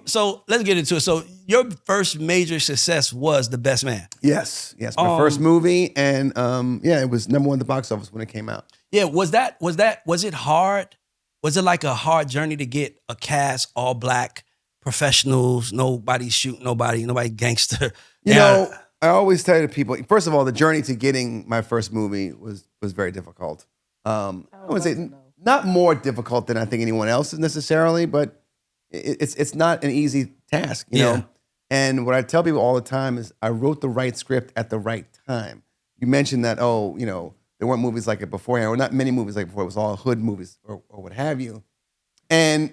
So let's get into it. So your first major success was The Best Man. Yes, my first movie, and it was #1 at the box office when it came out. Yeah, was it hard? Was it like a hard journey to get a cast, all black professionals, nobody shoot nobody gangster? You know, I always tell to people, first of all, the journey to getting my first movie was very difficult. I would say not more difficult than I think anyone else is necessarily, but it's not an easy task, you know? And what I tell people all the time is I wrote the right script at the right time. You mentioned that, there weren't movies like it beforehand, or not many movies like it before. It was all hood movies or what have you. And,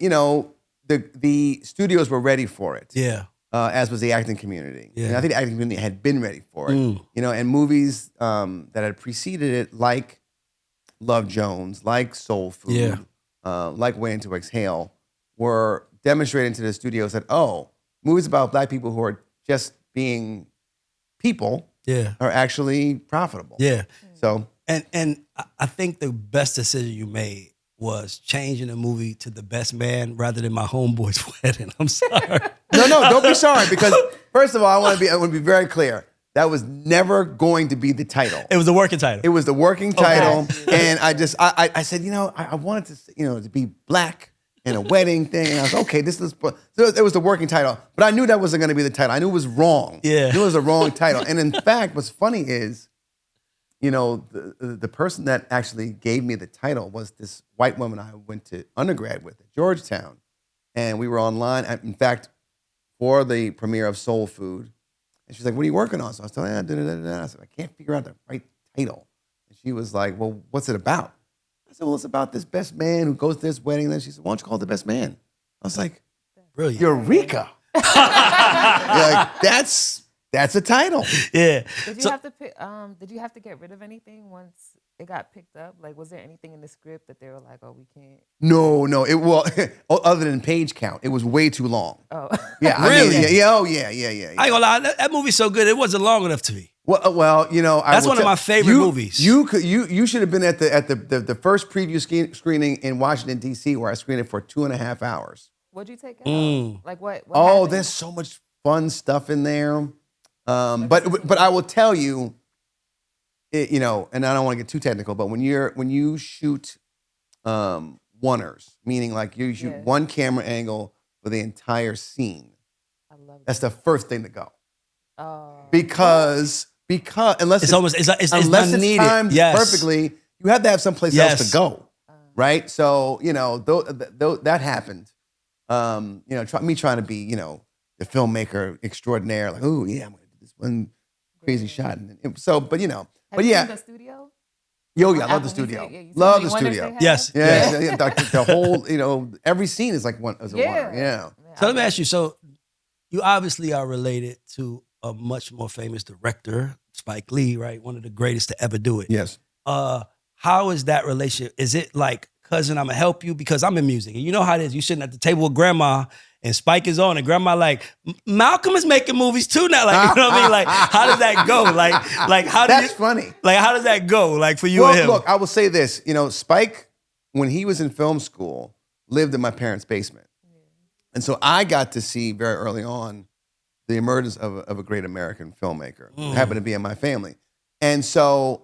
the studios were ready for it. Yeah. As was the acting community. Yeah. And I think the acting community had been ready for it. And movies that had preceded it, like Love Jones, like Soul Food, like Waiting to Exhale, were demonstrating to the studios that, movies about black people who are just being people are actually profitable. Yeah. So and I think the best decision you made was changing the movie to The Best Man rather than My Homeboy's Wedding. I'm sorry. No, don't be sorry, because first of all, I want to be very clear. That was never going to be the title. It was the working title. It was the working title, and I said, I wanted to, to be black and a wedding thing, and I was okay. So it was the working title, but I knew that wasn't going to be the title. I knew it was wrong. Yeah, I knew it was the wrong title. And in fact, what's funny is, the person that actually gave me the title was this white woman I went to undergrad with at Georgetown, and we were online. In fact, for the premiere of Soul Food. And she's like, what are you working on? So I was telling her, I said, I can't figure out the right title. And she was like, well, what's it about? I said, well, it's about this best man who goes to this wedding. And then she said, why don't you call it The Best Man? I was like, brilliant. Eureka. You're like, that's a title. Yeah. Did you have to pick, did you have to get rid of anything once it got picked up? Like, was there anything in the script that they were like, oh, we can't? No. Other than page count, it was way too long. Oh. Yeah. Really? Yeah. I ain't gonna lie, that movie's so good, it wasn't long enough to me. Well, that's one of my favorite movies. You should have been at the first preview screening in Washington, D.C., where I screened it for 2.5 hours. What'd you take out? Like what Oh, happened? there's so much fun stuff in there. But I will tell you, and I don't want to get too technical, but when you shoot oneers, meaning like you shoot one camera angle for the entire scene, I love that's the first thing to go. Oh. Because unless it's unless it's needed. timed Yes. perfectly, you have to have someplace else to go, right? So that happened. Me trying to be the filmmaker extraordinaire, like, oh yeah, I'm gonna do this one crazy shot, and so Have you seen the studio? Yo, yeah, I love the studio. Love the studio. Yes. Yeah. The whole, every scene is like one as a one. Yeah. So let me ask you. So you obviously are related to a much more famous director, Spike Lee, right? One of the greatest to ever do it. Yes. How is that relationship? Is it like, cousin, I'm gonna help you? Because I'm in music, and you know how it is. You sitting at the table with grandma, and Spike is on, and grandma like, Malcolm is making movies too now. Like, you know what I mean? Like, how does that go? Like how do That's funny. Like, how does that go? Like for you and him? Look, I will say this. Spike, when he was in film school, lived in my parents' basement. And so I got to see very early on the emergence of a great American filmmaker who happened to be in my family. And so,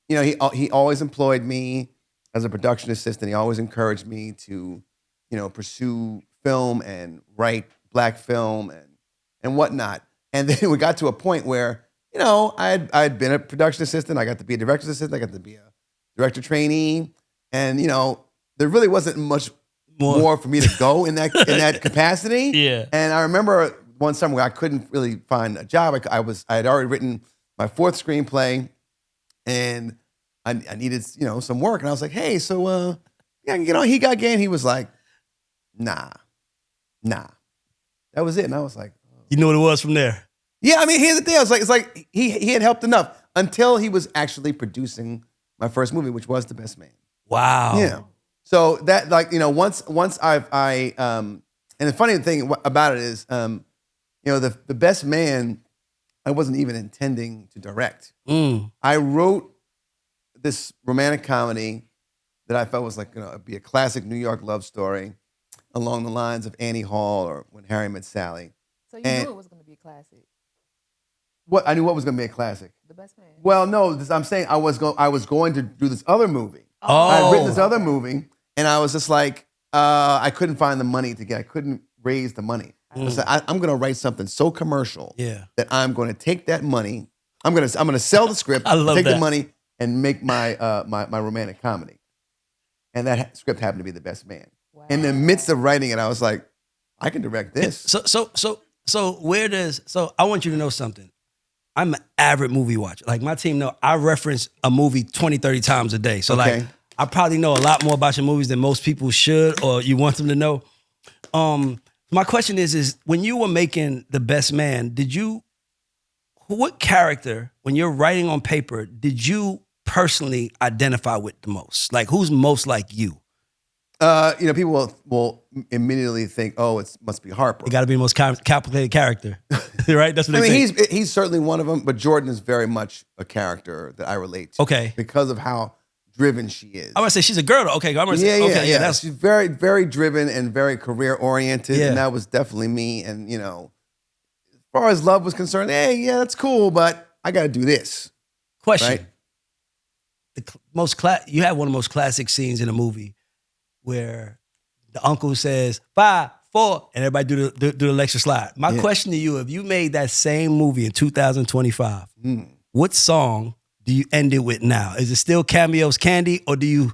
he always employed me as a production assistant. He always encouraged me to, pursue film and write black film and whatnot. And then we got to a point where, I'd been a production assistant. I got to be a director's assistant. I got to be a director trainee. And, there really wasn't much more for me to go in that capacity. Yeah. And I remember one summer where I couldn't really find a job. I had already written my 4th screenplay, and I needed some work. And I was like, hey, so I can get on He Got Game. He was like, nah. That was it. And I was like, You knew what it was from there. yeah. I mean, here's the thing. I was like, it's like he had helped enough until he was actually producing my first movie, which was The Best Man. Wow. Yeah. So that, once and the funny thing about it is, the Best Man, I wasn't even intending to direct. I wrote this romantic comedy that I felt was like, be a classic New York love story. along the lines of Annie Hall or When Harry Met Sally. So you And- knew it was going to be a classic. What I knew what was going to be a classic. The Best Man. Well, no, I'm saying I was going to do this other movie. Oh. I had written this other movie, and I was just like, I couldn't find the money I couldn't raise the money. I said, I'm going to write something so commercial that I'm going to take that money. I'm going to sell the script, I love take that. the money, and make my my romantic comedy. And that script happened to be The Best Man. Wow. In the midst of writing it, I was like, I can direct this. So where does so I want you to know something. I'm an avid movie watcher. Like my team know I reference a movie 20, 30 times a day. So Okay. like I probably know a lot more about your movies than most people should or you want them to know. My question is when you were making The Best Man, what character, when you're writing on paper, did you personally identify with the most? Like who's most like you? People will immediately think, oh, it must be Harper. It got to be the most complicated character, right? That's what I they mean, think. he's certainly one of them, but Jordan is very much a character that I relate to. Okay. Because of how driven she is. I'm gonna say she's a girl. Okay, I'm gonna say okay, that's She's very, very driven and very career oriented, Yeah. and that was definitely me. And as far as love was concerned, that's cool, but I got to do this. question. Right? You have one of the most classic scenes in a movie where the uncle says 5, 4, and everybody do the lecture slide. My question to you: if you made that same movie in 2025, what song do you end it with now? Is it still Cameo's Candy, or do you?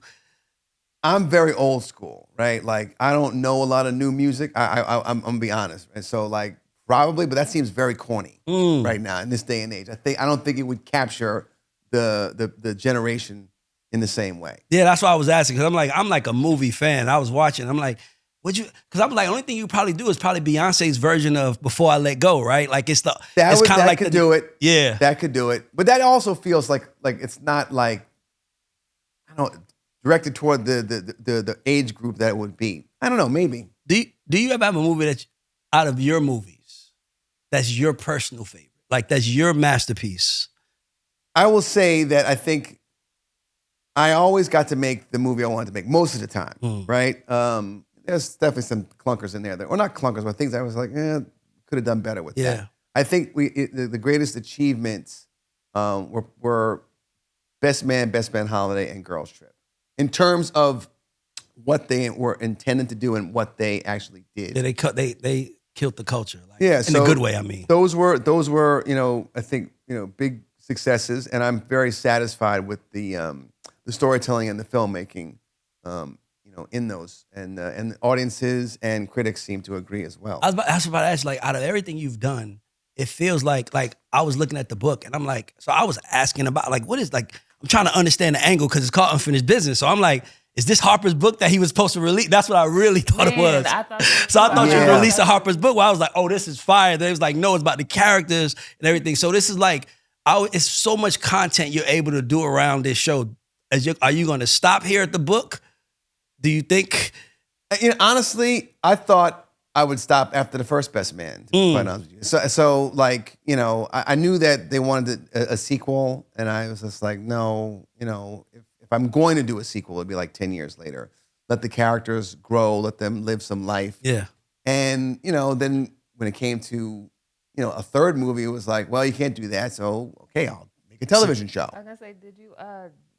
I'm very old school, right? Like I don't know a lot of new music. I'm gonna be honest, and so like probably, but that seems very corny right now in this day and age. I don't think it would capture the generation in the same way. Yeah, that's why I was asking because I'm like a movie fan. I was watching. I'm like, would you? Because I'm like, only thing you probably do is probably Beyonce's version of Before I Let Go, right? Like it's kind of like that could do it. Yeah, That could do it. But that also feels like it's not like I don't know, directed toward the age group that it would be. I don't know, maybe. Do you ever have a movie that's out of your movies that's your personal favorite? Like that's your masterpiece? I will say that I think I always got to make the movie I wanted to make most of the time, right? There's definitely some clunkers in there, or not clunkers, but things I was like, could have done better with that. I think the greatest achievements were Best Man Holiday, and Girls Trip. In terms of what they were intended to do and what they actually did. Yeah, they killed the culture. Like, in a good way, I mean. Those were I think big successes, and I'm very satisfied with the storytelling and the filmmaking, in those, and the audiences and critics seem to agree as well. I was about to ask, like, out of everything you've done, it feels like I was looking at the book, and I'm like, so I was asking about, like, what is, like, I'm trying to understand the angle because it's called Unfinished Business. So I'm like, is this Harper's book that he was supposed to release? That's what I really thought it was. I thought you released a Harper's book where I was like, oh, this is fire. Then it was like, no, it's about the characters and everything. So this is like, it's so much content you're able to do around this show. Are you going to stop here at the book? Do you think? Honestly, I thought I would stop after the first Best Man. To be quite honest with you. So like, I knew that they wanted a sequel, and I was just like, no, if I'm going to do a sequel, it'd be like 10 years later. Let the characters grow, let them live some life. Yeah. And, then when it came to, a third movie, it was like, well, you can't do that. So, okay, I'll make a television show. I was going to say, did you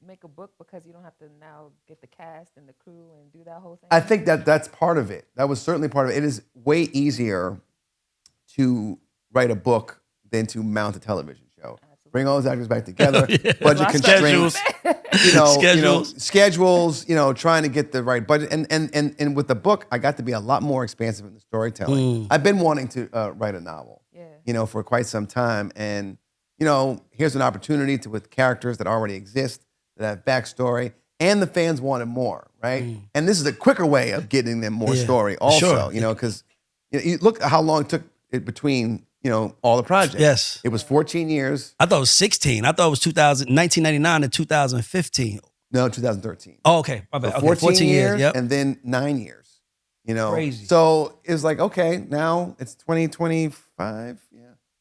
make a book because you don't have to now get the cast and the crew and do that whole thing? I think that's part of it. That was certainly part of it. It is way easier to write a book than to mount a television show. Absolutely. Bring all those actors back together, budget constraints, schedules, trying to get the right budget. And with the book, I got to be a lot more expansive in the storytelling. I've been wanting to write a novel, for quite some time. And, here's an opportunity with characters that already exist, that have backstory, and the fans wanted more, right? And this is a quicker way of getting them more story also, because you look at how long it took it between, all the projects. Yes. It was 14 years. I thought it was 16. I thought it was 1999 to 2015. No, 2013. Oh, okay. My bad. So Okay, 14 years. Yep. And then 9 years, Crazy. So it was like, okay, now it's 2025.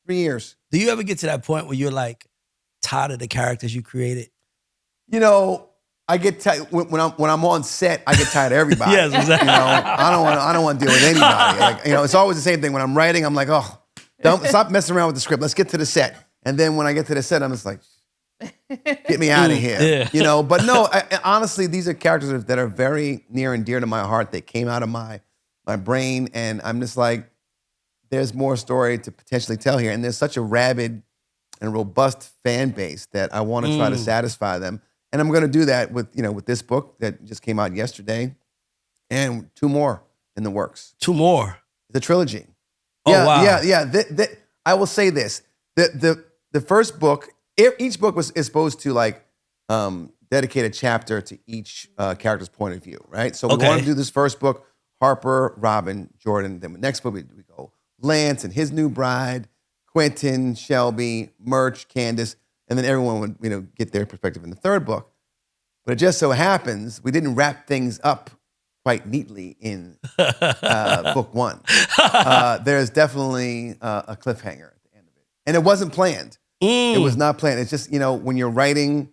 3 years. Do you ever get to that point where you're like tired of the characters you created? I get tired when I'm on set. I get tired of everybody. Yes, exactly. You know, I don't want to deal with anybody. Like, you know, it's always the same thing. When I'm writing, I'm like, oh, don't stop messing around with the script. Let's get to the set. And then when I get to the set, I'm just like, get me out of here. Yeah. You know, but no, honestly, these are characters that are very near and dear to my heart. They came out of my brain, and I'm just like, there's more story to potentially tell here. And there's such a rabid and robust fan base that I want to try to satisfy them. And I'm going to do that with this book that just came out yesterday, and 2 more in the works. 2 more. The trilogy. Oh, wow. Yeah. I will say this: the first book, each book is supposed to like dedicate a chapter to each character's point of view, right? So we want to do this first book: Harper, Robin, Jordan. Then the next book we go Lance and his new bride, Quentin, Shelby, Murch, Candace. And then everyone would, get their perspective in the third book. But it just so happens we didn't wrap things up quite neatly in book 1. There's definitely a cliffhanger at the end of it. And it wasn't planned. It was not planned. It's just, when you're writing,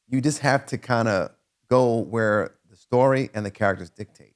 you just have to kind of go where the story and the characters dictate.